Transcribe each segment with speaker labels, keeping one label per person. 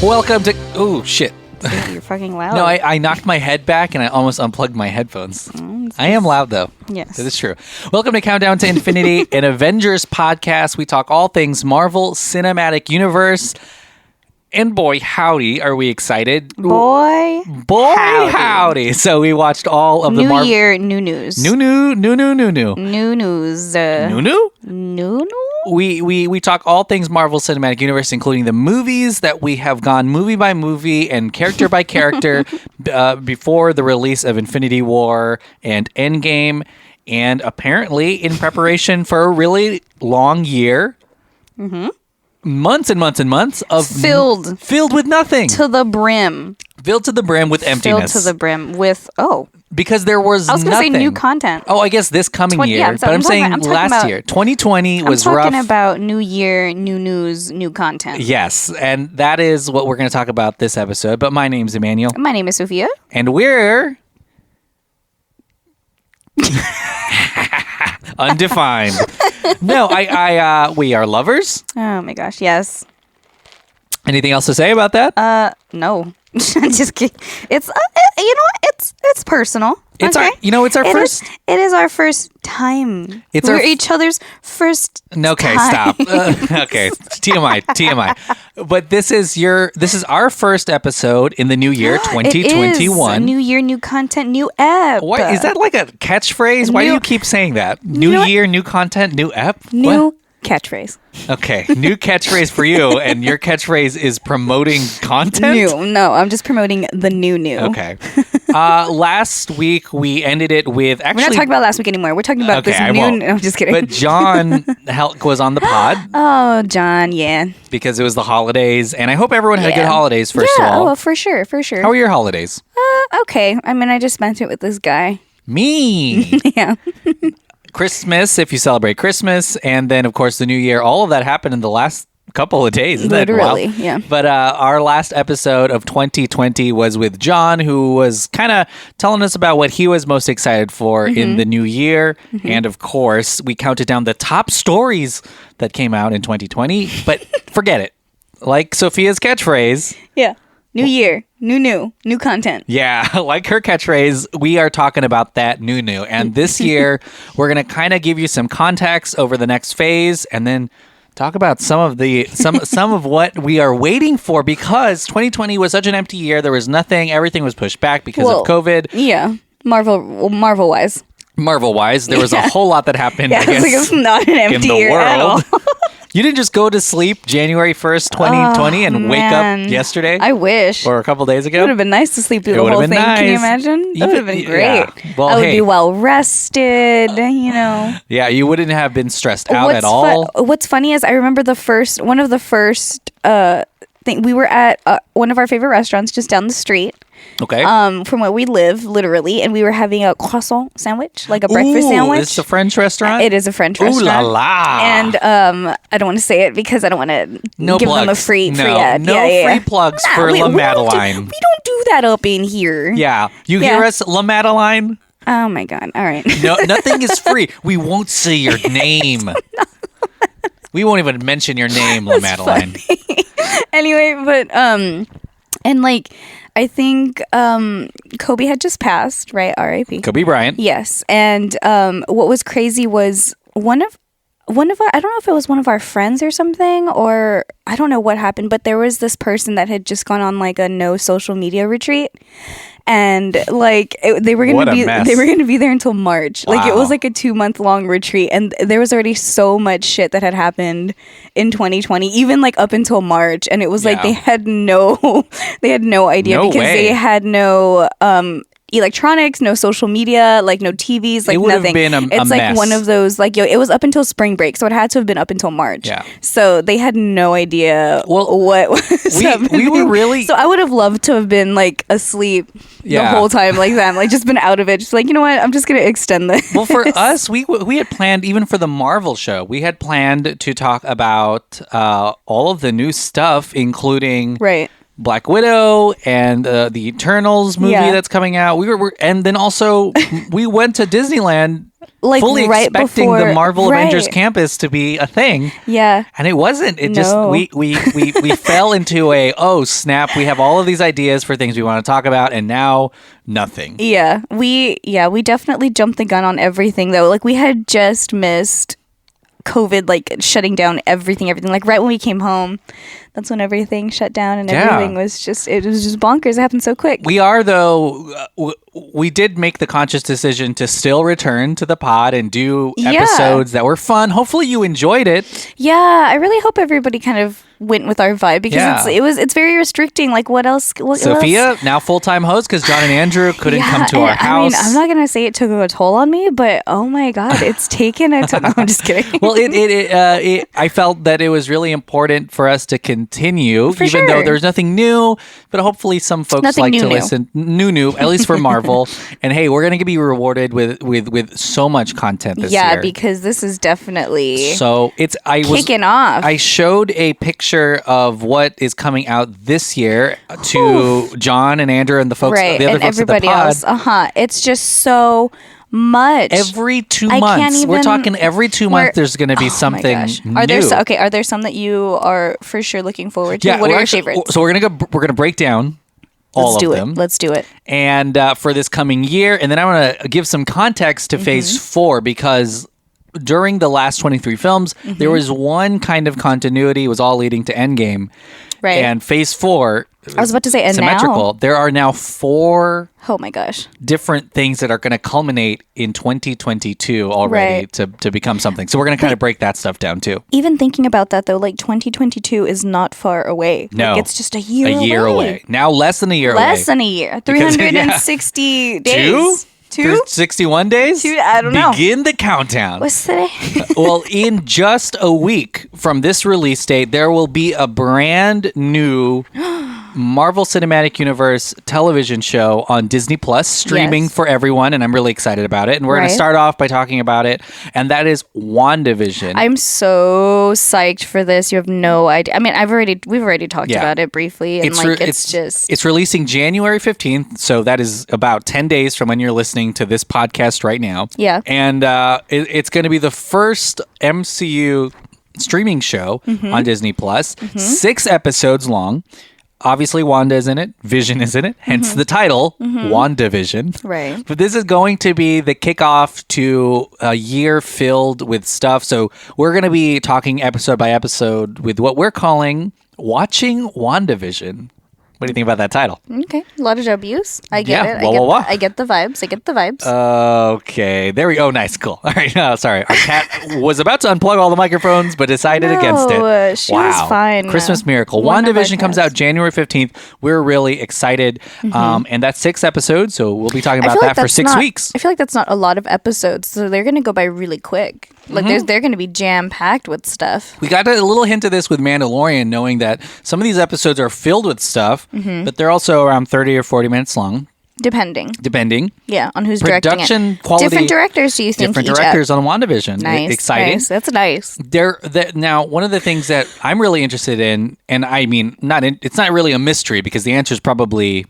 Speaker 1: Welcome to... Oh, shit.
Speaker 2: Dude, you're fucking loud.
Speaker 1: No, I knocked my head back and I almost unplugged my headphones. I am loud, though.
Speaker 2: Yes.
Speaker 1: That is true. Welcome to Countdown to Infinity, an Avengers podcast. We talk all things Marvel Cinematic Universe. And boy, howdy, are we excited.
Speaker 2: Boy,
Speaker 1: howdy. So we watched all of the
Speaker 2: New Year, new news.
Speaker 1: New news. We talk all things Marvel Cinematic Universe, including the movies that we have gone movie by movie and character by character before the release of Infinity War and Endgame, and apparently in preparation for a really long year. Mm-hmm. Months and months and months of filled with nothing
Speaker 2: to the brim.
Speaker 1: Filled to the brim with emptiness.
Speaker 2: Filled to the brim with
Speaker 1: because there was
Speaker 2: I was going to say new content.
Speaker 1: Oh, I guess this coming year,
Speaker 2: yeah,
Speaker 1: but I'm saying last year, 2020 was rough.
Speaker 2: I'm talking about new year, new news, new content.
Speaker 1: Yes, and that is what we're going to talk about this episode. But my name's Emmanuel.
Speaker 2: My name is Sophia,
Speaker 1: and we're undefined. No, we are lovers.
Speaker 2: Oh my gosh, yes.
Speaker 1: Anything else to say about that?
Speaker 2: No. Just kidding. It's it's personal.
Speaker 1: It's
Speaker 2: okay?
Speaker 1: It's our first.
Speaker 2: It is our first time.
Speaker 1: We're
Speaker 2: each other's first.
Speaker 1: Okay,
Speaker 2: time.
Speaker 1: stop. Okay, TMI. But this is our first episode in the new year, 2021.
Speaker 2: It is. New year, new content, new ep.
Speaker 1: What is that like a catchphrase? Why do you keep saying that? New year, new content, new ep.
Speaker 2: New catchphrase.
Speaker 1: Okay, new catchphrase for you, and your catchphrase is promoting content?
Speaker 2: No, I'm just promoting the new.
Speaker 1: Okay. Last week, we ended it with... Actually,
Speaker 2: we're not talking about last week anymore. We're talking about this new... No, I'm just kidding.
Speaker 1: But John was on the pod.
Speaker 2: Oh, John, yeah.
Speaker 1: Because it was the holidays, and I hope everyone had good holidays, first of all.
Speaker 2: Oh, for sure.
Speaker 1: How were your holidays?
Speaker 2: Okay. I mean, I just spent it with this guy.
Speaker 1: Me?
Speaker 2: Yeah.
Speaker 1: Christmas, if you celebrate Christmas, and then, of course, the New Year. All of that happened in the last couple of days. Isn't
Speaker 2: Literally,
Speaker 1: that wild?
Speaker 2: yeah.
Speaker 1: But our last episode of 2020 was with John, who was kind of telling us about what he was most excited for in the new year. Mm-hmm. And, of course, we counted down the top stories that came out in 2020. But forget it. Like Sophia's catchphrase.
Speaker 2: Yeah. New year, new content.
Speaker 1: Yeah, like her catchphrase, we are talking about that new. And this year, we're going to kind of give you some context over the next phase and then talk about some of what we are waiting for, because 2020 was such an empty year. There was nothing. Everything was pushed back because of COVID.
Speaker 2: Yeah, Marvel-wise.
Speaker 1: Marvel-wise, there was a whole lot that happened.
Speaker 2: Yeah, it's not an empty year
Speaker 1: world.
Speaker 2: at all.
Speaker 1: You didn't just go to sleep January 1st, 2020 and wake up yesterday?
Speaker 2: I wish.
Speaker 1: Or a couple days ago?
Speaker 2: It would have been nice to sleep through the whole thing. Nice. Can you imagine? That would have been great. Yeah.
Speaker 1: Well,
Speaker 2: I would be well rested,
Speaker 1: Yeah, you wouldn't have been stressed out at all.
Speaker 2: What's funny is I remember one of the first thing, we were at one of our favorite restaurants just down the street.
Speaker 1: Okay.
Speaker 2: From where we live, literally, and we were having a croissant sandwich, like a breakfast sandwich.
Speaker 1: It's a French restaurant?
Speaker 2: It is a French restaurant.
Speaker 1: Ooh la la.
Speaker 2: And I don't want to say it because I don't want to give them a free ad.
Speaker 1: No free plugs for La Madeline.
Speaker 2: We don't do that up in here.
Speaker 1: Yeah. You hear us, La Madeline?
Speaker 2: Oh my God. All right.
Speaker 1: No, nothing is free. We won't say your name. We won't even mention your name, La Madeline.
Speaker 2: Anyway, but and like I think Kobe had just passed, right? R.I.P.
Speaker 1: Kobe Bryant.
Speaker 2: Yes, and what was crazy was one of our, I don't know if it was one of our friends or something, or I don't know what happened, but there was this person that had just gone on like a no social media retreat. And like they were gonna be there until March. Wow. Like it was like a 2-month long retreat, and there was already so much shit that had happened in 2020, even like up until March. And it was like they had no idea because they had no electronics, no social media, like no TVs, like
Speaker 1: it would
Speaker 2: nothing.
Speaker 1: Have been
Speaker 2: it's
Speaker 1: a
Speaker 2: like
Speaker 1: mess.
Speaker 2: One of those like it was up until spring break, so it had to have been up until March.
Speaker 1: Yeah.
Speaker 2: So they had no idea what was happening.
Speaker 1: We were really.
Speaker 2: So I would have loved to have been like asleep the whole time, like them, like just been out of it, just like, you know what, I'm just gonna extend this.
Speaker 1: Well, for us, we had planned, even for the Marvel show, we had planned to talk about all of the new stuff, including Black Widow and the Eternals movie that's coming out. We were and then also we went to Disneyland
Speaker 2: like
Speaker 1: fully
Speaker 2: right
Speaker 1: expecting
Speaker 2: before
Speaker 1: the Marvel
Speaker 2: right.
Speaker 1: Avengers campus to be a thing.
Speaker 2: Yeah.
Speaker 1: And it wasn't. It just
Speaker 2: No.
Speaker 1: we fell into a oh snap, we have all of these ideas for things we want to talk about and now nothing.
Speaker 2: Yeah. We definitely jumped the gun on everything though. Like we had just missed COVID like shutting down everything. Like right when we came home, that's when everything shut down and everything was just bonkers. It happened so quick.
Speaker 1: We are though we did make the conscious decision to still return to the pod and do episodes that were fun. Hopefully you enjoyed it.
Speaker 2: Yeah, I really hope everybody kind of went with our vibe because it's very restricting. Like what else?
Speaker 1: Sophia, now full-time host because John and Andrew couldn't come to our house.
Speaker 2: I mean, I'm not gonna say it took a toll on me, but oh my god, it's taken a toll. No, I'm just kidding.
Speaker 1: Well, I felt that it was really important for us to continue,
Speaker 2: For
Speaker 1: even though
Speaker 2: sure.
Speaker 1: there's nothing new. But hopefully, some folks
Speaker 2: Nothing
Speaker 1: like
Speaker 2: new,
Speaker 1: to
Speaker 2: new.
Speaker 1: listen new, at least for Marvel. And hey, we're gonna be rewarded with so much content this year.
Speaker 2: Yeah, because this is definitely
Speaker 1: So
Speaker 2: kicking off.
Speaker 1: I showed a picture of what is coming out this year to John and Andrew and the folks,
Speaker 2: right,
Speaker 1: the other
Speaker 2: and
Speaker 1: folks
Speaker 2: everybody
Speaker 1: at the pod.
Speaker 2: else. It's just so much.
Speaker 1: Every 2
Speaker 2: I can't
Speaker 1: months, we're
Speaker 2: even-
Speaker 1: talking every 2 months. There's going to be something
Speaker 2: Oh my gosh.
Speaker 1: new.
Speaker 2: Are there some that you are for sure looking forward to?
Speaker 1: Yeah,
Speaker 2: what are
Speaker 1: we're
Speaker 2: your
Speaker 1: actually-
Speaker 2: favorites?
Speaker 1: So we're gonna break down all
Speaker 2: Let's do
Speaker 1: of
Speaker 2: it.
Speaker 1: them.
Speaker 2: Let's do it.
Speaker 1: And for this coming year, and then I want to give some context to
Speaker 2: Mm-hmm.
Speaker 1: Phase 4 because during the last 23 films,
Speaker 2: Mm-hmm.
Speaker 1: there was one kind of continuity. It was all leading to Endgame.
Speaker 2: Right.
Speaker 1: And Phase 4,
Speaker 2: I was about to say, and
Speaker 1: symmetrical. There are now 4
Speaker 2: Oh my gosh.
Speaker 1: different things that are going to culminate in 2022 already
Speaker 2: Right.
Speaker 1: to become something. So we're going to kind of break that stuff down too.
Speaker 2: Even thinking about that though, like 2022 is not far away.
Speaker 1: No.
Speaker 2: Like, it's just a year
Speaker 1: A year away. Now less than a year away.
Speaker 2: Less than a year.
Speaker 1: Because-
Speaker 2: 360 days. Two?
Speaker 1: 61 days?
Speaker 2: I don't know.
Speaker 1: Begin the countdown.
Speaker 2: What's today?
Speaker 1: Well, in just a week from this release date, there will be a brand new Marvel Cinematic Universe television show on Disney Plus, streaming
Speaker 2: Yes.
Speaker 1: for everyone, and I'm really excited about it. And we're going to
Speaker 2: Right.
Speaker 1: start off by talking about it, and that is WandaVision.
Speaker 2: I'm so psyched for this. You have no idea. I mean, we've already talked
Speaker 1: Yeah.
Speaker 2: about it briefly, and
Speaker 1: It's releasing January 15th, so that is about 10 days from when you're listening to this podcast right now.
Speaker 2: Yeah.
Speaker 1: And it's going to be the first MCU streaming show
Speaker 2: Mm-hmm.
Speaker 1: on Disney Plus. 6 episodes long. Obviously, Wanda is in it. Vision is in it. Hence the title, WandaVision.
Speaker 2: Mm-hmm. Right.
Speaker 1: But this is going to be the kickoff to a year filled with stuff. So we're going to be talking episode by episode with what we're calling Watching WandaVision. What do you think about that title?
Speaker 2: Okay, a lot of W's. I get
Speaker 1: Yeah,
Speaker 2: it.
Speaker 1: wah.
Speaker 2: I get the vibes.
Speaker 1: Okay, there we go. Nice, cool. All right, sorry. Our cat was about to unplug all the microphones, but decided against it.
Speaker 2: She was fine.
Speaker 1: Christmas miracle.
Speaker 2: One of our
Speaker 1: WandaVision comes
Speaker 2: cats.
Speaker 1: out January 15th. We're really excited. And that's 6 episodes, so we'll be talking
Speaker 2: I
Speaker 1: about
Speaker 2: feel
Speaker 1: that
Speaker 2: like
Speaker 1: for
Speaker 2: that's
Speaker 1: 6
Speaker 2: not-
Speaker 1: weeks.
Speaker 2: I feel like that's not a lot of episodes, so they're gonna go by really quick. Like they're gonna be jam packed with stuff.
Speaker 1: We got a little hint of this with Mandalorian, knowing that some of these episodes are filled with stuff, but they're also around 30 or 40 minutes long,
Speaker 2: Depending,
Speaker 1: depending.
Speaker 2: yeah, on who's directing
Speaker 1: Production
Speaker 2: it.
Speaker 1: quality.
Speaker 2: Different directors, do you think?
Speaker 1: Different
Speaker 2: each
Speaker 1: directors on WandaVision.
Speaker 2: Nice,
Speaker 1: Exciting.
Speaker 2: Nice. That's nice.
Speaker 1: Now, one of the things that I'm really interested in, and I mean, it's not really a mystery because the answer is probably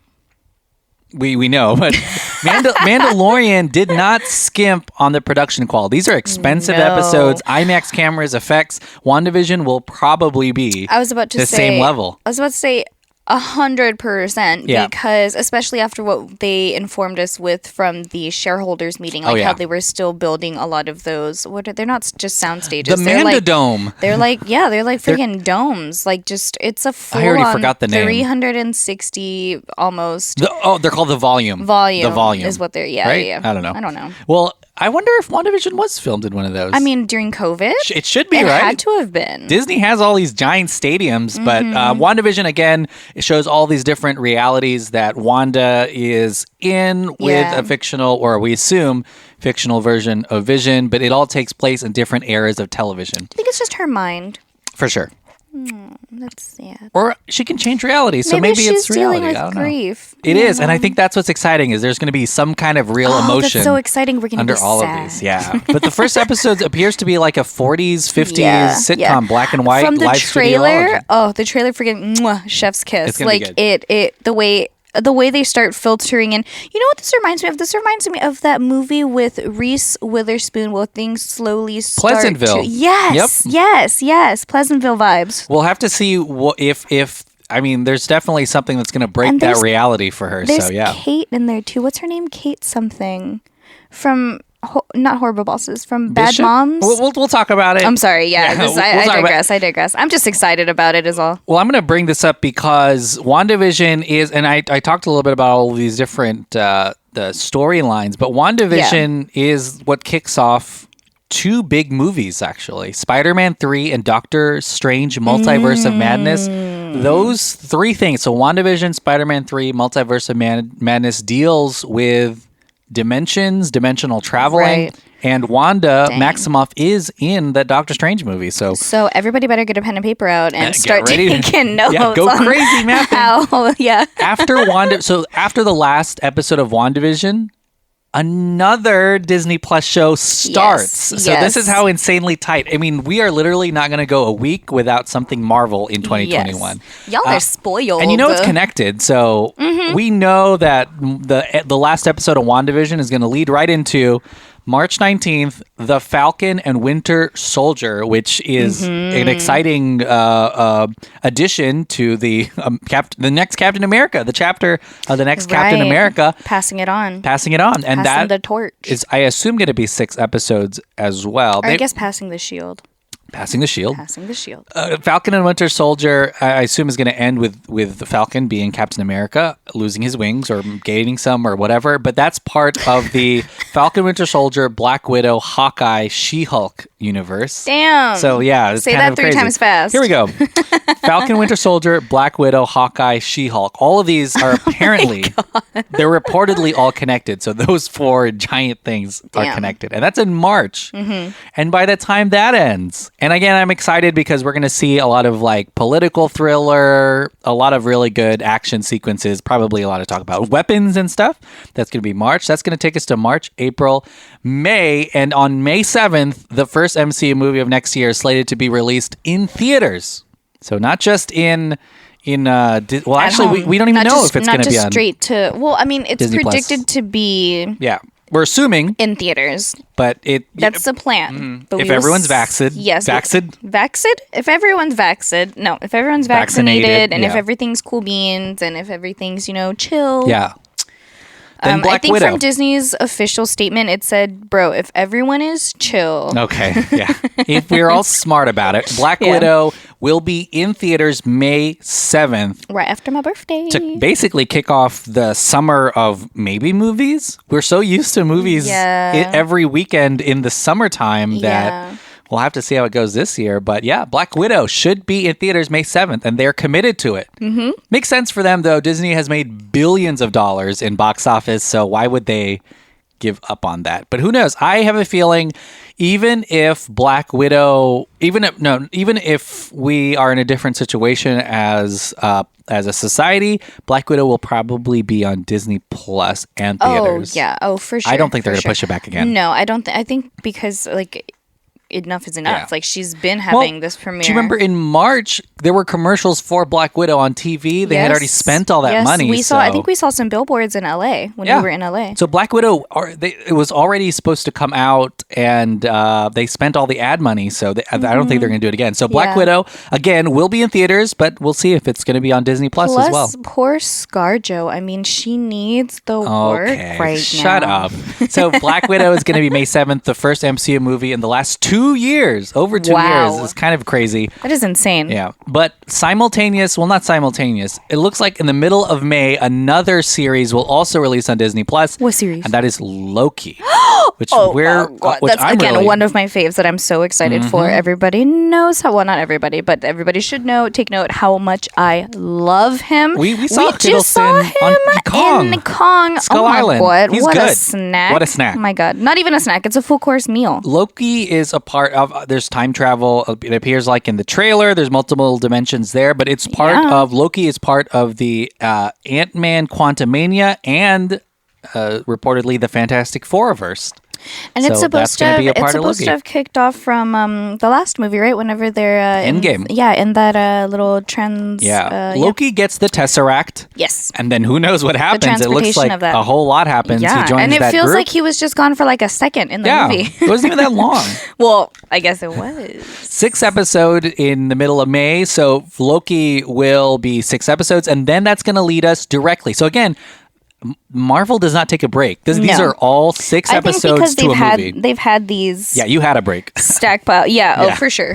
Speaker 1: we know, but Mandalorian did not skimp on the production quality. These are expensive
Speaker 2: No.
Speaker 1: episodes, IMAX cameras, effects. WandaVision will probably be
Speaker 2: I was about to
Speaker 1: the
Speaker 2: say
Speaker 1: same level.
Speaker 2: I was about to say 100%
Speaker 1: Yeah.
Speaker 2: because especially after what they informed us with from the shareholders meeting, like
Speaker 1: Oh, yeah.
Speaker 2: how they were still building a lot of those. They're not just sound
Speaker 1: The
Speaker 2: stages. They're like
Speaker 1: Mandadome.
Speaker 2: they're like freaking domes. Like just it's a full
Speaker 1: I already forgot the name.
Speaker 2: 360 almost
Speaker 1: They're called the Volume.
Speaker 2: volume.
Speaker 1: The Volume
Speaker 2: is what they're
Speaker 1: right?
Speaker 2: yeah.
Speaker 1: I don't know.
Speaker 2: I don't know.
Speaker 1: Well, I wonder if WandaVision was filmed in one of those.
Speaker 2: I mean during COVID,
Speaker 1: it should be,
Speaker 2: it
Speaker 1: right?
Speaker 2: had to have been.
Speaker 1: Disney has all these giant stadiums, but WandaVision, again, it shows all these different realities that Wanda is in with
Speaker 2: Yeah.
Speaker 1: a fictional, or we assume, fictional version of Vision, but it all takes place in different eras of television.
Speaker 2: I think it's just her mind.
Speaker 1: For sure.
Speaker 2: That's sad.
Speaker 1: Or she can change reality, so maybe
Speaker 2: she's
Speaker 1: it's reality.
Speaker 2: dealing
Speaker 1: I
Speaker 2: with
Speaker 1: don't
Speaker 2: grief.
Speaker 1: know. It is, and I think that's what's exciting is there's going to be some kind of real emotion.
Speaker 2: That's so exciting. We're going to
Speaker 1: Under
Speaker 2: be
Speaker 1: all
Speaker 2: sad.
Speaker 1: of these, yeah. But the first episode appears to be like a 40s, 50s
Speaker 2: Yeah,
Speaker 1: sitcom,
Speaker 2: yeah.
Speaker 1: black and white,
Speaker 2: From the
Speaker 1: live
Speaker 2: trailer,
Speaker 1: studio.
Speaker 2: the trailer freaking chef's kiss.
Speaker 1: It's gonna be
Speaker 2: Like
Speaker 1: good.
Speaker 2: it the way the way they start filtering in. You know what this reminds me of? This reminds me of that movie with Reese Witherspoon where things slowly start
Speaker 1: Pleasantville.
Speaker 2: Yes. Pleasantville vibes.
Speaker 1: We'll have to see if I mean, there's definitely something that's going to break that reality for her.
Speaker 2: There's
Speaker 1: So yeah,
Speaker 2: Kate in there too. What's her name? Kate something from not Horrible Bosses, from Bad
Speaker 1: Bishop?
Speaker 2: Moms.
Speaker 1: We'll talk about it.
Speaker 2: I'm sorry. Yeah,
Speaker 1: we'll
Speaker 2: I digress. I'm just excited about it. Is all.
Speaker 1: Well, I'm going to bring this up because WandaVision is, and I talked a little bit about all of these different the storylines, but WandaVision is what kicks off two big movies, actually. Spider-Man 3 and Doctor Strange Multiverse of Madness. Those three things. So WandaVision, Spider-Man 3, Multiverse of Madness deals with dimensions, dimensional traveling.
Speaker 2: Right.
Speaker 1: And Wanda Maximoff is in that Doctor Strange movie. So
Speaker 2: everybody better get a pen and paper out and start
Speaker 1: ready
Speaker 2: taking notes.
Speaker 1: Yeah, go crazy, mapping. After the last episode of WandaVision, another Disney Plus show starts. So this is how insanely tight. I mean, we are literally not going to go a week without something Marvel in 2021.
Speaker 2: Y'all are spoiled.
Speaker 1: And you know it's connected. So we know that the last episode of WandaVision is going to lead right into March 19th, The Falcon and Winter Soldier, which is an exciting addition to the next Captain America, the chapter of the next Captain America.
Speaker 2: Passing it on.
Speaker 1: And
Speaker 2: passing
Speaker 1: that
Speaker 2: the torch.
Speaker 1: is, I assume, going to be 6 episodes as well.
Speaker 2: I guess passing the shield.
Speaker 1: Passing the shield. Falcon and Winter Soldier, I assume, is going to end with the Falcon being Captain America, losing his wings or gaining some or whatever. But that's part of the Falcon, Winter Soldier, Black Widow, Hawkeye, She-Hulk universe.
Speaker 2: Damn.
Speaker 1: So yeah, it's
Speaker 2: say
Speaker 1: kind
Speaker 2: that
Speaker 1: of
Speaker 2: 3
Speaker 1: crazy.
Speaker 2: times fast.
Speaker 1: Here we go. Falcon, Winter Soldier, Black Widow, Hawkeye, She-Hulk. All of these are apparently, they're reportedly all connected. So those 4 giant things are connected. And that's in March. And by the time that ends, and again, I'm excited because we're going to see a lot of like political thriller, a lot of really good action sequences, probably a lot to talk about. Weapons and stuff. That's going to be March. That's going to take us to March, April, May. And on May 7th, the first MCU movie of next year is slated to be released in theaters. So not just we don't even know if it's going to be on
Speaker 2: straight to. Well, I mean, it's
Speaker 1: Disney
Speaker 2: predicted to be.
Speaker 1: Yeah, we're assuming
Speaker 2: in theaters,
Speaker 1: but
Speaker 2: that's the plan.
Speaker 1: But if everyone's vaccinated,
Speaker 2: yes, vaccinated. If everyone's vaccinated, if everyone's vaccinated, and if everything's cool beans, and if everything's chill,
Speaker 1: yeah.
Speaker 2: I think from Disney's official statement, it said, bro, if everyone is chill.
Speaker 1: Okay, yeah. If we're all smart about it, Black Widow will be in theaters May 7th.
Speaker 2: Right after my birthday.
Speaker 1: To basically kick off the summer of maybe movies. We're so used to movies every weekend in the summertime that... We'll have to see how it goes this year. But yeah, Black Widow should be in theaters May 7th, and they're committed to it. Makes sense for them, though. Disney has made billions of dollars in box office, so why would they give up on that? But who knows? I have a feeling even if Black Widow, even if we are in a different situation as a society, Black Widow will probably be on Disney Plus and theaters.
Speaker 2: Oh, yeah. Oh, for sure.
Speaker 1: I don't think they're going to push it back again.
Speaker 2: No, I don't. I think because, enough is enough. Yeah. Like, she's been having this premiere.
Speaker 1: Do you remember in March there were commercials for Black Widow on TV? They had already spent all that money.
Speaker 2: I think we saw some billboards in LA when we were in LA.
Speaker 1: So Black Widow, it was already supposed to come out, and they spent all the ad money. So I don't think they're going to do it again. So Black Widow again will be in theaters, but we'll see if it's going to be on Disney Plus as well.
Speaker 2: Poor ScarJo. I mean, she needs the work right now.
Speaker 1: Shut up. So Black Widow is going to be May 7th, the first MCU movie in the last 2 years, over 2 years. It's kind of crazy.
Speaker 2: That is insane.
Speaker 1: Yeah. But not simultaneous. It looks like in the middle of May, another series will also release on Disney Plus.
Speaker 2: What series?
Speaker 1: And that is Loki. Which
Speaker 2: that's again one of my faves that I'm so excited for. Everybody knows not everybody, but everybody should take note how much I love him.
Speaker 1: We saw Hiddleston
Speaker 2: in Kong.
Speaker 1: Skull Island.
Speaker 2: God.
Speaker 1: He's
Speaker 2: what
Speaker 1: good.
Speaker 2: A snack.
Speaker 1: What a snack.
Speaker 2: Oh my God. Not even a snack. It's a full course meal.
Speaker 1: Loki is a part of, there's time travel. It appears like in the trailer. There's multiple dimensions there, but it's part of, Loki is part of the Ant-Man Quantumania and reportedly the Fantastic Four-verse.
Speaker 2: And
Speaker 1: So
Speaker 2: it's
Speaker 1: that's
Speaker 2: supposed
Speaker 1: gonna
Speaker 2: to
Speaker 1: be a part
Speaker 2: it's
Speaker 1: of
Speaker 2: supposed to
Speaker 1: Loki.
Speaker 2: have kicked off from the last movie, right? Whenever they're
Speaker 1: Endgame.
Speaker 2: in that little trans.
Speaker 1: Loki gets the Tesseract.
Speaker 2: Yes.
Speaker 1: And then who knows what happens? It looks
Speaker 2: transportation
Speaker 1: like
Speaker 2: of that.
Speaker 1: a whole lot happens.
Speaker 2: Yeah,
Speaker 1: He joins
Speaker 2: and it
Speaker 1: that
Speaker 2: feels
Speaker 1: group.
Speaker 2: like he was just gone for like a second in the movie.
Speaker 1: It wasn't even that long.
Speaker 2: Well, I guess it was
Speaker 1: 6 episode in the middle of May. So Loki will be 6 episodes, and then that's going to lead us directly. So again, Marvel does not take a break. These
Speaker 2: No.
Speaker 1: are all 6
Speaker 2: I think
Speaker 1: episodes
Speaker 2: because
Speaker 1: to a movie.
Speaker 2: they've had these
Speaker 1: Yeah, you had a break.
Speaker 2: stack pile. Yeah,
Speaker 1: Yeah.
Speaker 2: oh for sure.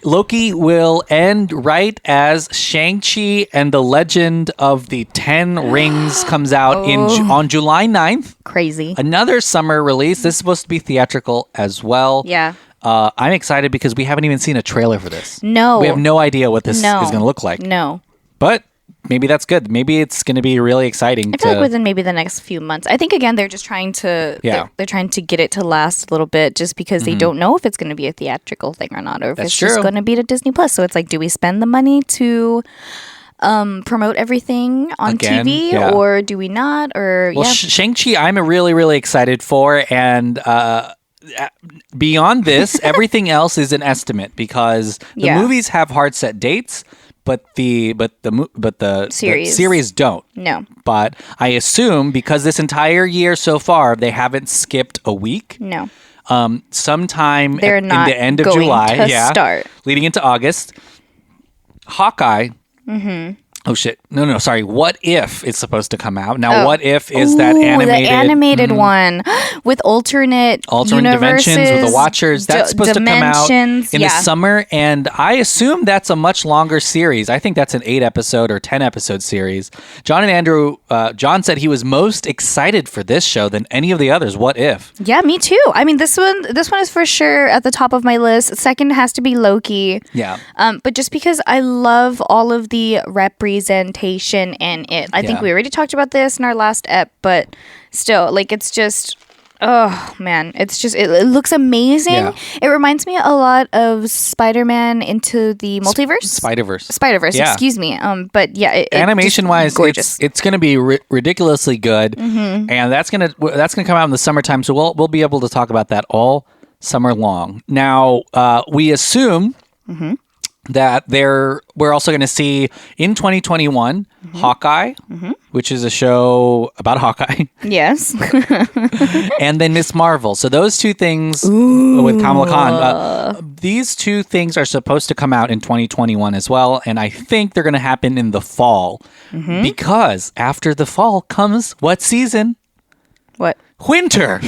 Speaker 1: Loki will end right as Shang-Chi and the Legend of the 10 Rings comes out on July 9th.
Speaker 2: Crazy.
Speaker 1: Another summer release. This is supposed to be theatrical as well.
Speaker 2: Yeah.
Speaker 1: I'm excited because we haven't even seen a trailer for this.
Speaker 2: No.
Speaker 1: We have no idea what this
Speaker 2: No.
Speaker 1: is going to look like.
Speaker 2: No.
Speaker 1: But maybe that's good. Maybe it's going to be really exciting.
Speaker 2: I feel like within maybe the next few months. I think again they're just trying to they're trying to get it to last a little bit just because they don't know if it's going to be a theatrical thing or not, or if
Speaker 1: That's
Speaker 2: it's just
Speaker 1: true.
Speaker 2: going to be to Disney Plus. So it's like, do we spend the money to promote everything on
Speaker 1: Again,
Speaker 2: TV
Speaker 1: yeah.
Speaker 2: or do we not? Or
Speaker 1: Well, Shang-Chi, I'm really, really excited for. And beyond this, everything else is an estimate because the
Speaker 2: Yeah.
Speaker 1: movies have hard set dates, but the
Speaker 2: Series.
Speaker 1: series don't.
Speaker 2: No.
Speaker 1: But I assume because this entire year so far, they haven't skipped a week.
Speaker 2: No.
Speaker 1: Sometime
Speaker 2: They're
Speaker 1: in
Speaker 2: not
Speaker 1: the end of
Speaker 2: going
Speaker 1: July,
Speaker 2: to start.
Speaker 1: leading into August. Hawkeye. Oh shit! No, sorry. What If is supposed to come out now?
Speaker 2: Oh.
Speaker 1: What If is that
Speaker 2: Ooh,
Speaker 1: animated?
Speaker 2: the animated one with alternate
Speaker 1: dimensions with the
Speaker 2: universes,
Speaker 1: Watchers. That's supposed to come out
Speaker 2: dimensions,
Speaker 1: in the
Speaker 2: yeah.
Speaker 1: summer, and I assume that's a much longer series. I think that's an 8 episode or 10 episode series. John and Andrew, John said he was most excited for this show than any of the others. What If?
Speaker 2: Yeah, me too. I mean, this one is for sure at the top of my list. Second has to be Loki.
Speaker 1: Yeah.
Speaker 2: But just because I love all of the representation in it. I think
Speaker 1: Yeah.
Speaker 2: we already talked about this in our last ep, but still, like, it's just, oh man, it's just, it looks amazing.
Speaker 1: Yeah.
Speaker 2: It reminds me a lot of Spider-Man Into the Multiverse.
Speaker 1: Spider-Verse. Yeah.
Speaker 2: Excuse me. But yeah,
Speaker 1: Animation wise,
Speaker 2: gorgeous.
Speaker 1: it's going to be ridiculously good, and that's gonna come out in the summertime. So we'll be able to talk about that all summer long. Now we assume that we're also going to see in 2021 Hawkeye, which is a show about Hawkeye,
Speaker 2: Yes.
Speaker 1: and then Miss Marvel. So those two things with Kamala Khan, these two things are supposed to come out in 2021 as well, and I think they're going to happen in the fall because after the fall comes what season?
Speaker 2: What?
Speaker 1: Winter.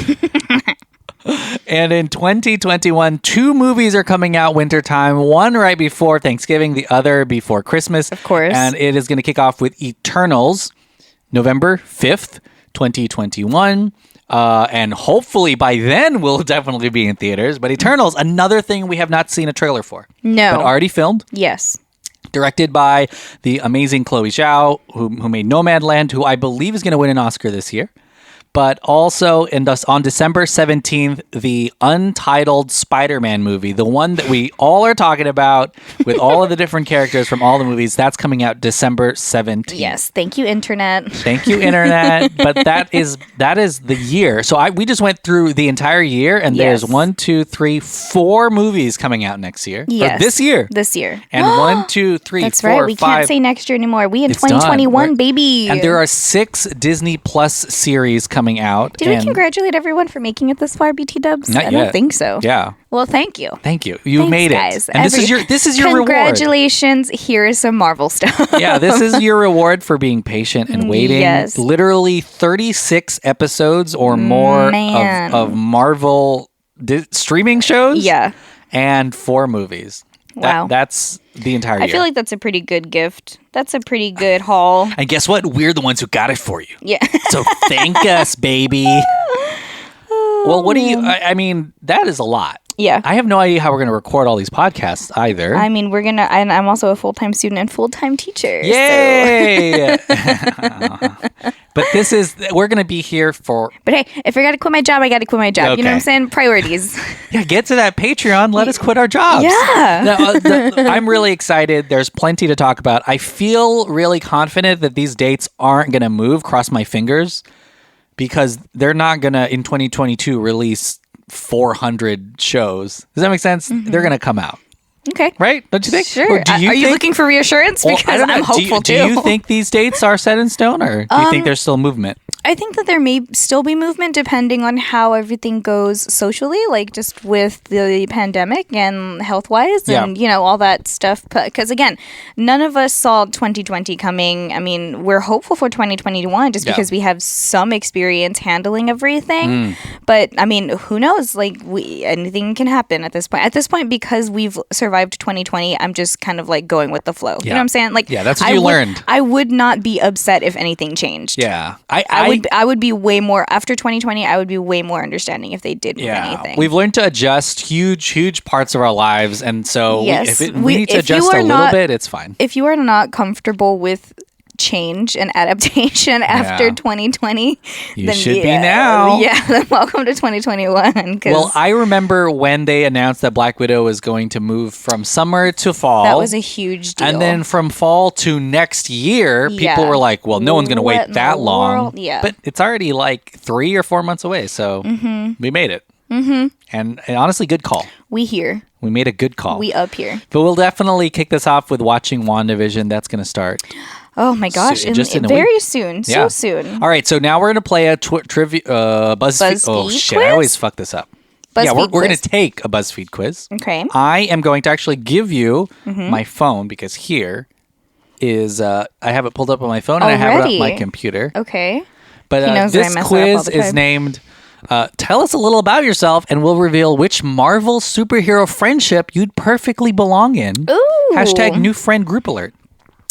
Speaker 1: And in 2021, 2 movies are coming out wintertime. One right before Thanksgiving, the other before Christmas.
Speaker 2: Of course.
Speaker 1: And it is going to kick off with Eternals, November 5th, 2021. And hopefully by then we'll definitely be in theaters. But Eternals, another thing we have not seen a trailer for.
Speaker 2: No.
Speaker 1: But already filmed.
Speaker 2: Yes.
Speaker 1: Directed by the amazing Chloe Zhao, who made Nomadland, who I believe is going to win an Oscar this year. But also on December 17th, the untitled Spider-Man movie, the one that we all are talking about with all of the different characters from all the movies, that's coming out December 17th.
Speaker 2: Yes. Thank you, Internet.
Speaker 1: Thank you, Internet. But that is the year. So we just went through the entire year, and
Speaker 2: Yes.
Speaker 1: there's 1, 2, 3, 4 movies coming out next year.
Speaker 2: Yes.
Speaker 1: Or this year.
Speaker 2: This year.
Speaker 1: And 1, 2, 3,
Speaker 2: That's
Speaker 1: 4,
Speaker 2: right. We
Speaker 1: 5.
Speaker 2: can't say next year anymore. We in
Speaker 1: It's done.
Speaker 2: 2021,
Speaker 1: We're-
Speaker 2: baby.
Speaker 1: And there are 6 Disney Plus series coming out.
Speaker 2: Did we congratulate everyone for making it this far, BT Dubs?
Speaker 1: Not
Speaker 2: I
Speaker 1: yet.
Speaker 2: don't think so.
Speaker 1: Yeah.
Speaker 2: Well, thank you.
Speaker 1: Thank you. You
Speaker 2: Thanks,
Speaker 1: made it.
Speaker 2: guys.
Speaker 1: And this is your reward.
Speaker 2: Congratulations. Here is some Marvel stuff.
Speaker 1: Yeah, this is your reward for being patient and waiting.
Speaker 2: Yes.
Speaker 1: Literally 36 episodes or more
Speaker 2: Man.
Speaker 1: of Marvel streaming shows.
Speaker 2: Yeah.
Speaker 1: And 4 movies.
Speaker 2: Wow.
Speaker 1: That's the entire year.
Speaker 2: I feel like that's a pretty good gift. That's a pretty good haul.
Speaker 1: And guess what? We're the ones who got it for you.
Speaker 2: Yeah.
Speaker 1: So thank us, baby. Well, what do you... I mean, that is a lot.
Speaker 2: Yeah.
Speaker 1: I have no idea how we're going to record all these podcasts either.
Speaker 2: I mean, and I'm also a full-time student and full-time teacher.
Speaker 1: Yay! But we're going to be here for...
Speaker 2: But hey, if I got to quit my job, I got to quit my job. You know what I'm
Speaker 1: Okay.
Speaker 2: saying? Priorities.
Speaker 1: Yeah, get to that Patreon. Let us quit our jobs.
Speaker 2: Yeah.
Speaker 1: Now, I'm really excited. There's plenty to talk about. I feel really confident that these dates aren't going to move. Cross my fingers. because they're not gonna in 2022 release 400 shows. Does that make sense? They're gonna come out.
Speaker 2: Okay.
Speaker 1: Right? Don't you think?
Speaker 2: Sure.
Speaker 1: Or do you
Speaker 2: Are you
Speaker 1: think-
Speaker 2: looking for reassurance?
Speaker 1: Well, I
Speaker 2: Because
Speaker 1: don't know.
Speaker 2: I'm hopeful
Speaker 1: do
Speaker 2: too.
Speaker 1: you think these dates are set in stone, or do you think there's still movement?
Speaker 2: I think that there may still be movement depending on how everything goes socially, like just with the pandemic and health-wise and, all that stuff. Because, again, none of us saw 2020 coming. I mean, we're hopeful for 2021 just because we have some experience handling everything. But, I mean, who knows? Like, anything can happen at this point. At this point, because we've survived 2020, I'm just kind of, like, going with the flow. You know what I'm saying? Like,
Speaker 1: that's what you learned.
Speaker 2: I would not be upset if anything changed.
Speaker 1: Yeah.
Speaker 2: I would be way more after 2020. I would be way more understanding if they did move anything.
Speaker 1: We've learned to adjust huge parts of our lives, and so
Speaker 2: Yes.
Speaker 1: we need to
Speaker 2: If you
Speaker 1: adjust
Speaker 2: are
Speaker 1: a little
Speaker 2: not-
Speaker 1: bit. It's fine.
Speaker 2: If you are not comfortable with change and adaptation after 2020,
Speaker 1: You
Speaker 2: then
Speaker 1: should be now.
Speaker 2: Yeah, then welcome to 2021.
Speaker 1: Well, I remember when they announced that Black Widow was going to move from summer to fall.
Speaker 2: that was a huge deal.
Speaker 1: And then from fall to next year, people
Speaker 2: Yeah.
Speaker 1: were like, well, no one's going to
Speaker 2: What
Speaker 1: wait
Speaker 2: in
Speaker 1: that
Speaker 2: the
Speaker 1: long.
Speaker 2: world? Yeah.
Speaker 1: But it's already like 3 or 4 months away. So we made it. And honestly, good call.
Speaker 2: we here,
Speaker 1: We made a good call.
Speaker 2: we up here.
Speaker 1: But we'll definitely kick this off with watching WandaVision. That's going to start.
Speaker 2: Oh my gosh!
Speaker 1: Just in a
Speaker 2: very
Speaker 1: week.
Speaker 2: soon,
Speaker 1: Yeah.
Speaker 2: so soon.
Speaker 1: All right, so now we're going to play a trivia BuzzFeed. Oh,
Speaker 2: BuzzFeed
Speaker 1: shit.
Speaker 2: quiz?
Speaker 1: I always fuck this up. Yeah,
Speaker 2: BuzzFeed
Speaker 1: we're going
Speaker 2: quiz.
Speaker 1: to take a BuzzFeed quiz.
Speaker 2: Okay.
Speaker 1: I am going to actually give you my phone because here is, I have it pulled up on my phone and I have it
Speaker 2: Already?
Speaker 1: on my computer.
Speaker 2: Okay.
Speaker 1: But
Speaker 2: He knows that I
Speaker 1: this
Speaker 2: mess that up all
Speaker 1: quiz
Speaker 2: the
Speaker 1: is
Speaker 2: time.
Speaker 1: named Tell Us a Little About Yourself and we'll reveal which Marvel superhero friendship you'd perfectly belong in.
Speaker 2: Ooh.
Speaker 1: Hashtag new friend group alert.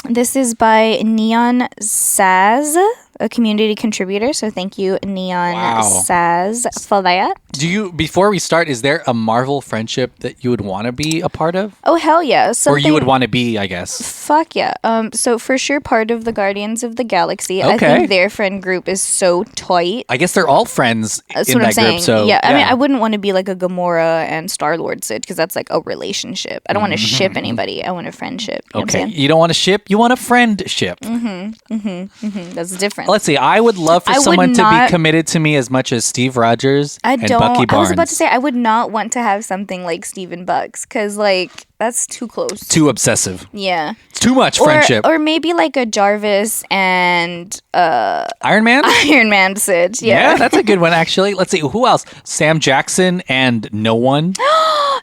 Speaker 2: This is by Neon Saz, a community contributor. So thank you, Neon
Speaker 1: Wow.
Speaker 2: Saz, for that.
Speaker 1: Do you, before we start, is there a Marvel friendship that you would want to be a part of?
Speaker 2: Oh hell yeah!
Speaker 1: Or you would want to be, I guess.
Speaker 2: Fuck yeah. So for sure, part of the Guardians of the Galaxy. I
Speaker 1: Okay.
Speaker 2: think their friend group is so tight.
Speaker 1: I guess they're all friends
Speaker 2: That's
Speaker 1: in
Speaker 2: what I'm
Speaker 1: that
Speaker 2: saying.
Speaker 1: group. So
Speaker 2: yeah, I mean, I wouldn't want to be like a Gamora and Star-Lord Sid because that's like a relationship. I don't want to ship anybody. I want a friendship. You know what I'm
Speaker 1: Okay,
Speaker 2: saying?
Speaker 1: you don't want to ship, you want a friendship.
Speaker 2: That's different.
Speaker 1: Let's see. I would love for
Speaker 2: I would
Speaker 1: someone to be
Speaker 2: not-
Speaker 1: committed to me as much as Steve Rogers
Speaker 2: I
Speaker 1: and
Speaker 2: don't.
Speaker 1: Bucky Barnes.
Speaker 2: I was about to say I would not want to have something like Steven Bucks because like that's too close.
Speaker 1: Too obsessive.
Speaker 2: Yeah.
Speaker 1: It's too much friendship.
Speaker 2: Or maybe like a Jarvis and
Speaker 1: Iron Man?
Speaker 2: Iron Man Sid.
Speaker 1: Yeah,
Speaker 2: Yeah.
Speaker 1: that's a good one, actually. Let's see. Who else? Sam Jackson and no one.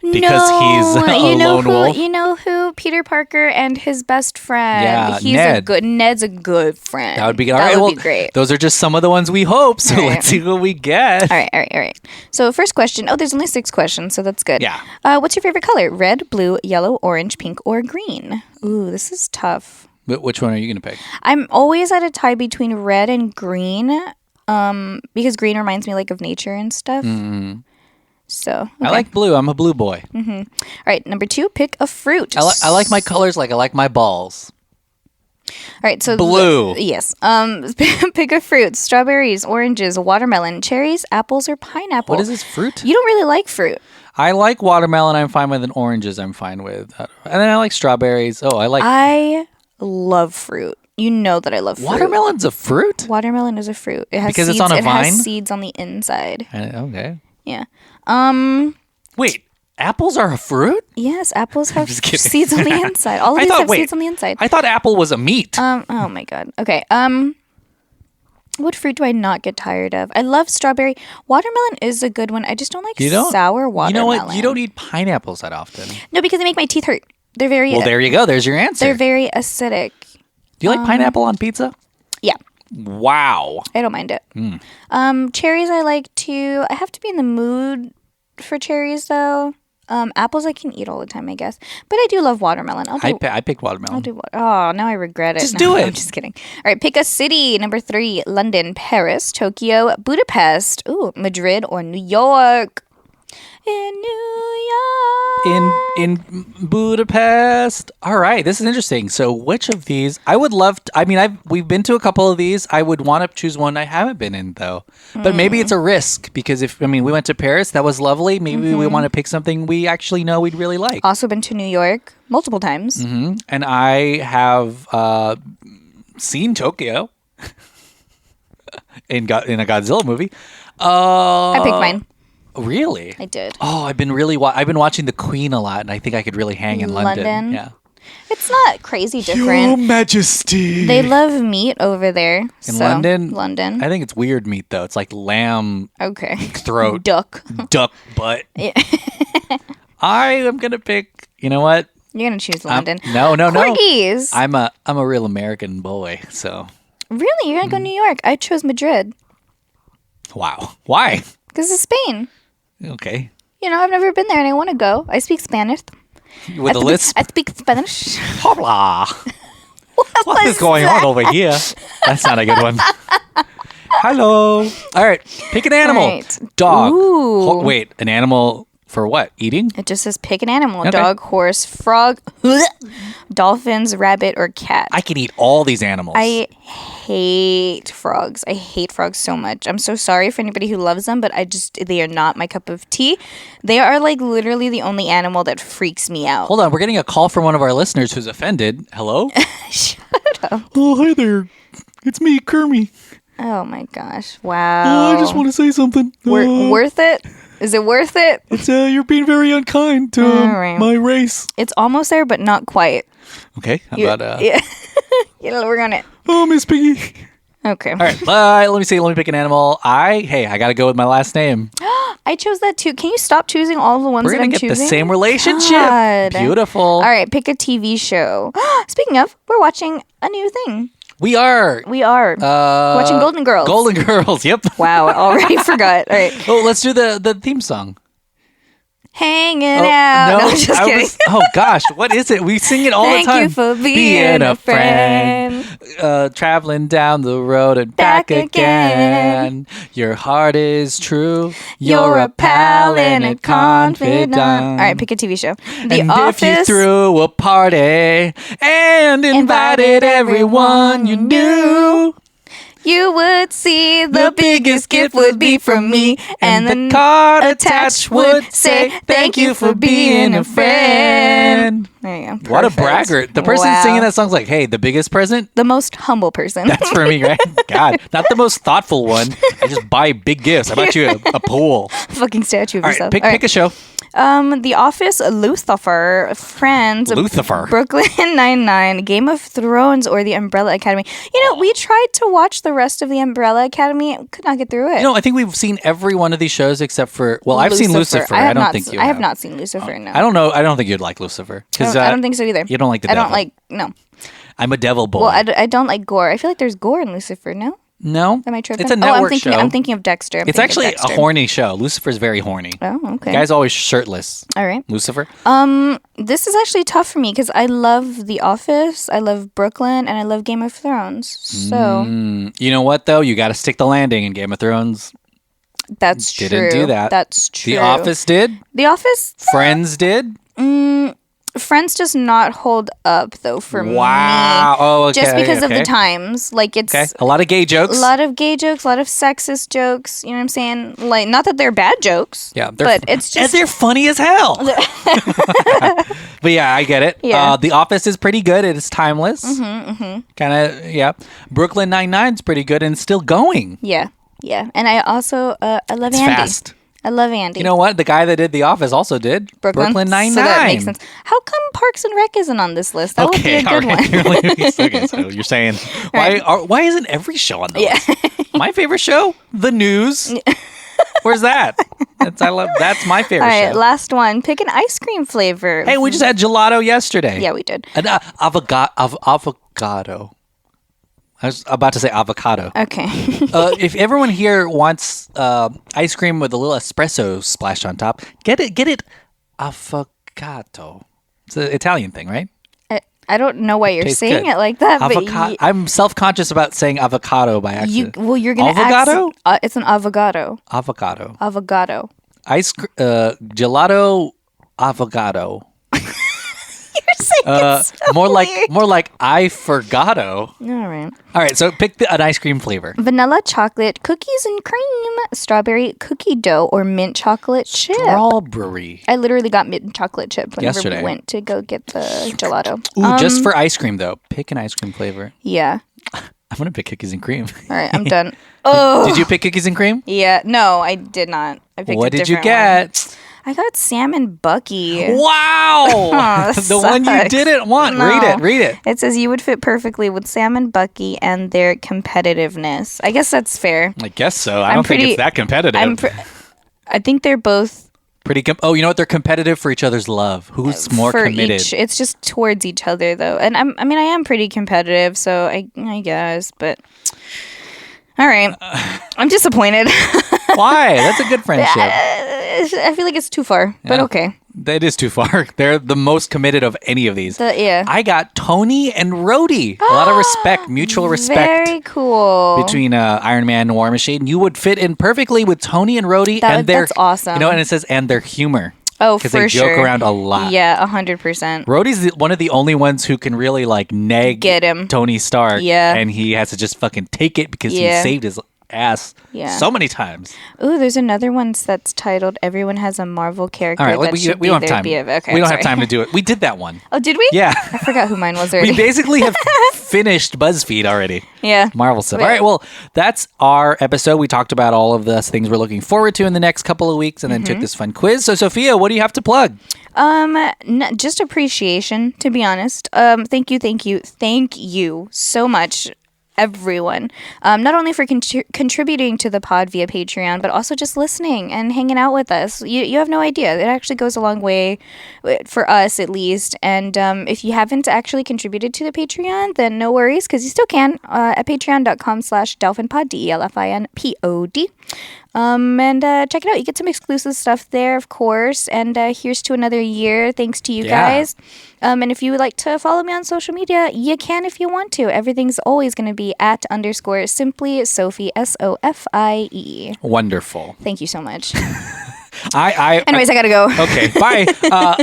Speaker 1: Because
Speaker 2: No,
Speaker 1: he's a
Speaker 2: you know
Speaker 1: lone
Speaker 2: who,
Speaker 1: wolf.
Speaker 2: You know who? Peter Parker and his best friend.
Speaker 1: Yeah,
Speaker 2: He's
Speaker 1: Ned.
Speaker 2: Ned's a good friend.
Speaker 1: That would be good.
Speaker 2: That
Speaker 1: All right,
Speaker 2: would
Speaker 1: well,
Speaker 2: be great.
Speaker 1: Those are just some of the ones we hope. So
Speaker 2: All right.
Speaker 1: let's see what we get.
Speaker 2: All right. So first question. Oh, there's only 6 questions, so that's good.
Speaker 1: Yeah.
Speaker 2: What's your favorite color? Red, blue, yellow, orange, pink, or green? Ooh, this is tough.
Speaker 1: Which one are you going to pick?
Speaker 2: I'm always at a tie between red and green, because green reminds me like of nature and stuff. So okay.
Speaker 1: I like blue. I'm a blue boy.
Speaker 2: All right, number 2, pick a fruit.
Speaker 1: I like my colors like I like my balls.
Speaker 2: All right, so
Speaker 1: Blue.
Speaker 2: yes. Pick a fruit: strawberries, oranges, watermelon, cherries, apples, or pineapple.
Speaker 1: What is this fruit?
Speaker 2: You don't really like fruit.
Speaker 1: I like watermelon. I'm fine with, and oranges. I'm fine with, and then I like strawberries. Oh, I like
Speaker 2: I love fruit. You know that I love fruit.
Speaker 1: watermelon's a fruit.
Speaker 2: Watermelon is a fruit. It has
Speaker 1: Because it's
Speaker 2: seeds.
Speaker 1: on a
Speaker 2: It
Speaker 1: vine?
Speaker 2: has seeds on the inside.
Speaker 1: Okay.
Speaker 2: Yeah.
Speaker 1: Wait, apples are a fruit?
Speaker 2: Yes, apples have
Speaker 1: just kidding.
Speaker 2: seeds on the inside. All of these have seeds on the inside.
Speaker 1: I thought apple was a meat.
Speaker 2: Oh my god. Okay. What fruit do I not get tired of? I love strawberry. Watermelon is a good one. I just don't like sour watermelon.
Speaker 1: You know what? You don't eat pineapples that often.
Speaker 2: No, because they make my teeth hurt. They're very.
Speaker 1: Well, there you go. There's your answer.
Speaker 2: They're very acidic.
Speaker 1: Do you like pineapple on pizza?
Speaker 2: Yeah,
Speaker 1: Wow.
Speaker 2: I don't mind it. Cherries I like too. I have to be in the mood for cherries though. Apples I can eat all the time, I guess. But I do love watermelon.
Speaker 1: I picked watermelon.
Speaker 2: I'll do what? Oh, now I regret it.
Speaker 1: Just
Speaker 2: No,
Speaker 1: do it.
Speaker 2: I'm just kidding. All right, pick a city. Number 3, London, Paris, Tokyo, Budapest, Madrid, or New York. In New York.
Speaker 1: in Budapest. All right, this is interesting. So, which of these I would love? We've been to a couple of these. I would want to choose one I haven't been in though. But maybe it's a risk because we went to Paris, that was lovely. Maybe we want to pick something we actually know we'd really like.
Speaker 2: Also been to New York multiple times.
Speaker 1: And I have seen Tokyo. in a Godzilla movie.
Speaker 2: I picked mine.
Speaker 1: Really?
Speaker 2: I did.
Speaker 1: Oh, I've been watching The Queen a lot, and I think I could really hang in London. Yeah.
Speaker 2: It's not crazy different.
Speaker 1: Your Majesty.
Speaker 2: They love meat over there.
Speaker 1: In London?
Speaker 2: London.
Speaker 1: I think it's weird meat, though. It's like lamb throat.
Speaker 2: Duck
Speaker 1: butt.
Speaker 2: Yeah.
Speaker 1: I am going to pick, you know what?
Speaker 2: You're going to choose London.
Speaker 1: No.
Speaker 2: Corgis.
Speaker 1: I'm a real American boy, so.
Speaker 2: Really? You're going to go to New York? I chose Madrid.
Speaker 1: Wow. Why?
Speaker 2: Because it's Spain.
Speaker 1: Okay.
Speaker 2: I've never been there and I want to go. I speak Spanish.
Speaker 1: With a lisp?
Speaker 2: I speak Spanish.
Speaker 1: Hola. What is going on over here? That's not a good one. Hello. All right. Pick an animal.
Speaker 2: Right.
Speaker 1: Dog.
Speaker 2: Ooh.
Speaker 1: Wait, an animal for what? Eating?
Speaker 2: It just says pick an animal.
Speaker 1: Okay.
Speaker 2: Dog, horse, frog, dolphins, rabbit, or cat.
Speaker 1: I can eat all these animals.
Speaker 2: I hate frogs. I hate frogs so much. I'm so sorry for anybody who loves them, but they are not my cup of tea. They are like literally the only animal that freaks me out.
Speaker 1: Hold on. We're getting a call from one of our listeners who's offended. Hello?
Speaker 2: Shut up.
Speaker 1: Oh, hi there. It's me, Kermie.
Speaker 2: Oh my gosh. Wow.
Speaker 1: I just want to say something.
Speaker 2: Worth it? Is it worth it?
Speaker 1: It's you're being very unkind to
Speaker 2: right.
Speaker 1: my race.
Speaker 2: It's almost there, but not quite.
Speaker 1: Okay. How about
Speaker 2: Yeah. We're gonna.
Speaker 1: Oh, Miss Piggy.
Speaker 2: Okay.
Speaker 1: All right. Let me see. Let me pick an animal. I got to go with my last name.
Speaker 2: I chose that too. Can you stop choosing all the ones
Speaker 1: We're
Speaker 2: that
Speaker 1: gonna
Speaker 2: I'm
Speaker 1: get
Speaker 2: choosing?
Speaker 1: the same relationship.
Speaker 2: God.
Speaker 1: Beautiful.
Speaker 2: All right, pick a TV show. Speaking of, we're watching a new thing.
Speaker 1: We are.
Speaker 2: Watching Golden Girls.
Speaker 1: Golden Girls. Yep.
Speaker 2: Wow, I already forgot. All right.
Speaker 1: Oh, let's do the theme song.
Speaker 2: Hanging out. No, just kidding.
Speaker 1: Oh gosh, what is it? We sing it all the time.
Speaker 2: Thank you for being a friend.
Speaker 1: Traveling down the road and back again. Your heart is true. You're a pal and a confidant.
Speaker 2: All right, pick a TV show.
Speaker 1: The Office. If you threw a party and invited everyone you knew,
Speaker 2: you would see the biggest gift would be from me, and the
Speaker 1: card attached would say, "Thank you for being a friend."
Speaker 2: There you go. Perfect.
Speaker 1: What a braggart. The person singing that song's like, hey, the biggest present?
Speaker 2: The most humble person.
Speaker 1: That's for me, right? God, not the most thoughtful one. I just buy big gifts. I bought you a pool.
Speaker 2: Fucking statue of
Speaker 1: All
Speaker 2: yourself.
Speaker 1: Right, pick a show.
Speaker 2: The Office, Lucifer, Friends, Brooklyn Nine-Nine, Game of Thrones, or The Umbrella Academy. We tried to watch the rest of The Umbrella Academy. Could not get through it.
Speaker 1: I think we've seen every one of these shows except for, I've seen Lucifer. I don't think you have.
Speaker 2: I have not seen Lucifer, no.
Speaker 1: I don't know. I don't think you'd like Lucifer.
Speaker 2: I don't think so either.
Speaker 1: You don't like the devil.
Speaker 2: No.
Speaker 1: I'm a devil boy.
Speaker 2: Well, I don't like gore. I feel like there's gore in Lucifer, no?
Speaker 1: No.
Speaker 2: Am I tripping?
Speaker 1: It's a network show.
Speaker 2: I'm thinking of Dexter.
Speaker 1: It's actually a horny show. Lucifer's very horny.
Speaker 2: Oh, okay.
Speaker 1: The guy's always shirtless.
Speaker 2: All right.
Speaker 1: Lucifer.
Speaker 2: This is actually tough for me because I love The Office, I love Brooklyn, and I love Game of Thrones. So
Speaker 1: you know what though? You got to stick the landing in Game of Thrones.
Speaker 2: That's true.
Speaker 1: Didn't do that.
Speaker 2: That's true.
Speaker 1: The Office did.
Speaker 2: The Office.
Speaker 1: Friends did.
Speaker 2: Friends does not hold up though for me.
Speaker 1: Wow. Oh, okay.
Speaker 2: Just because of the times, like it's
Speaker 1: a lot of gay jokes.
Speaker 2: A lot of gay jokes, a lot of sexist jokes. You know what I'm saying? Like, not that they're bad jokes.
Speaker 1: Yeah,
Speaker 2: but it's just
Speaker 1: and they're funny as hell. But yeah, I get it.
Speaker 2: Yeah.
Speaker 1: The Office is pretty good. It is timeless. Kind of, yeah. Brooklyn Nine-Nine's pretty good and still going.
Speaker 2: Yeah. And I also I love
Speaker 1: It's
Speaker 2: Andy.
Speaker 1: Fast.
Speaker 2: I love Andy.
Speaker 1: You know what? The guy that did The Office also did Brooklyn Nine-Nine.
Speaker 2: So that makes sense. How come Parks and Rec isn't on this list? That would be a good one.
Speaker 1: Okay, so you're saying why isn't every show on the list? My favorite show, The News. Where's that? That's my favorite
Speaker 2: show. All right,
Speaker 1: show.
Speaker 2: last one. Pick an ice cream flavor.
Speaker 1: Hey, we just had gelato yesterday.
Speaker 2: Yeah, we did.
Speaker 1: An avocado. I was about to say avocado.
Speaker 2: Okay.
Speaker 1: If everyone here wants ice cream with a little espresso splashed on top, get it avocado. It's an Italian thing, right?
Speaker 2: I don't know why you're saying it like that. But
Speaker 1: I'm self-conscious about saying avocado by accident.
Speaker 2: You're going to
Speaker 1: avocado?
Speaker 2: It's an avocado.
Speaker 1: Avocado.
Speaker 2: Avocado.
Speaker 1: Gelato avocado.
Speaker 2: You're saying so
Speaker 1: more
Speaker 2: weird.
Speaker 1: like I forgotto. All right, so pick an ice cream flavor.
Speaker 2: Vanilla chocolate, cookies and cream, strawberry cookie dough, or mint chocolate chip.
Speaker 1: Strawberry.
Speaker 2: I literally got mint chocolate chip whenever
Speaker 1: yesterday.
Speaker 2: we went to go get the gelato.
Speaker 1: Ooh, just for ice cream though. Pick an ice cream flavor.
Speaker 2: Yeah.
Speaker 1: I'm going to pick cookies and cream.
Speaker 2: All right, I'm done. Oh,
Speaker 1: Did you pick cookies and cream?
Speaker 2: yeah. No, I did not. I picked
Speaker 1: What
Speaker 2: a
Speaker 1: did you
Speaker 2: different
Speaker 1: get?
Speaker 2: one. I got Salmon Bucky.
Speaker 1: Wow!
Speaker 2: Oh,
Speaker 1: The one you
Speaker 2: sucks.
Speaker 1: didn't want.
Speaker 2: No.
Speaker 1: Read it.
Speaker 2: It says you would fit perfectly with Salmon Bucky and their competitiveness. I guess that's fair.
Speaker 1: I guess so. I don't think it's that competitive.
Speaker 2: I think they're both
Speaker 1: Oh, you know what? They're competitive for each other's love. Who's more
Speaker 2: for
Speaker 1: committed?
Speaker 2: It's just towards each other though, and I am pretty competitive, so I guess, but all right, I'm disappointed.
Speaker 1: Why? That's a good friendship.
Speaker 2: I feel like it's too far, but
Speaker 1: Yeah.
Speaker 2: okay.
Speaker 1: That is too far. They're the most committed of any of these.
Speaker 2: Yeah.
Speaker 1: I got Tony and Rhodey. A lot of respect, mutual respect
Speaker 2: Very cool.
Speaker 1: between Iron Man and War Machine. You would fit in perfectly with Tony and Rhodey, and
Speaker 2: that's awesome.
Speaker 1: You know, and it says and their humor.
Speaker 2: Oh,
Speaker 1: because
Speaker 2: for
Speaker 1: they
Speaker 2: sure.
Speaker 1: joke around a lot.
Speaker 2: Yeah, 100%.
Speaker 1: Rhodey's one of the only ones who can really like nag
Speaker 2: Get him.
Speaker 1: Tony Stark.
Speaker 2: Yeah.
Speaker 1: And he has to just fucking take it because he
Speaker 2: Yeah.
Speaker 1: saved his ass so many times.
Speaker 2: Ooh, there's another one that's titled "Everyone Has a Marvel Character."
Speaker 1: All right,
Speaker 2: that
Speaker 1: we
Speaker 2: should be
Speaker 1: don't have
Speaker 2: their
Speaker 1: time.
Speaker 2: Okay,
Speaker 1: we don't
Speaker 2: sorry.
Speaker 1: have time to do it. We did that one.
Speaker 2: Oh, did we?
Speaker 1: Yeah.
Speaker 2: I forgot who mine was already.
Speaker 1: We basically have finished BuzzFeed already.
Speaker 2: Yeah.
Speaker 1: Marvel stuff.
Speaker 2: Wait.
Speaker 1: All right, well, that's our episode. We talked about all of the things we're looking forward to in the next couple of weeks and then took this fun quiz. So, Sophia, what do you have to plug?
Speaker 2: Just appreciation, to be honest. Thank you so much, everyone. Not only for contributing to the pod via Patreon, but also just listening and hanging out with us. You have no idea. It actually goes a long way for us, at least. And if you haven't actually contributed to the Patreon, then no worries, because you still can at patreon.com/delphinpod, DELFINPOD. And check it out. You get some exclusive stuff there, of course. And here's to another year. Thanks to you guys. And if you would like to follow me on social media, you can if you want to. Everything's always going to be @_simply Sophie, SOFIE.
Speaker 1: Wonderful.
Speaker 2: Thank you so much.
Speaker 1: Anyways,
Speaker 2: I gotta go.
Speaker 1: Okay, bye.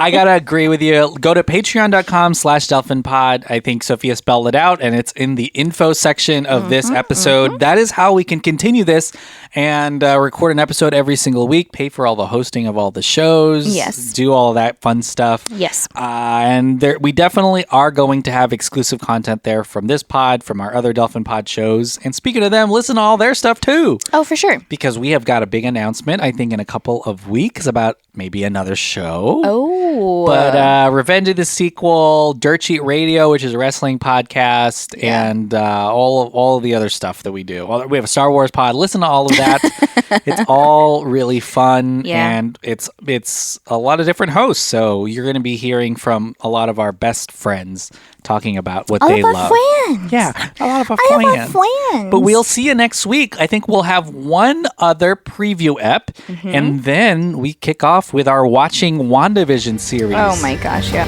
Speaker 1: I gotta agree with you. Go to patreon.com/delphinpod. I think Sophia spelled it out, and it's in the info section of this episode. That is how we can continue this and record an episode every single week, pay for all the hosting of all the shows,
Speaker 2: Yes.
Speaker 1: do all of that fun stuff.
Speaker 2: Yes.
Speaker 1: And we definitely are going to have exclusive content there from this pod, from our other Delphin Pod shows. And speaking of them, listen to all their stuff too.
Speaker 2: Oh, for sure.
Speaker 1: Because we have got a big announcement, I think, in a couple of weeks about maybe another show.
Speaker 2: Oh.
Speaker 1: But Revenge of the Sequel, Dirt Sheet Radio, which is a wrestling podcast, and all of the other stuff that we do. We have a Star Wars pod. Listen to all of that. It's all really fun, and it's a lot of different hosts. So you're going to be hearing from a lot of our best friends talking about what they love.
Speaker 2: Friends.
Speaker 1: Yeah, a lot of our
Speaker 2: I
Speaker 1: friends.
Speaker 2: have friends.
Speaker 1: But we'll see you next week. I think we'll have one other preview ep, and then we kick off with our Watching WandaVision series.
Speaker 2: Oh my gosh, yeah.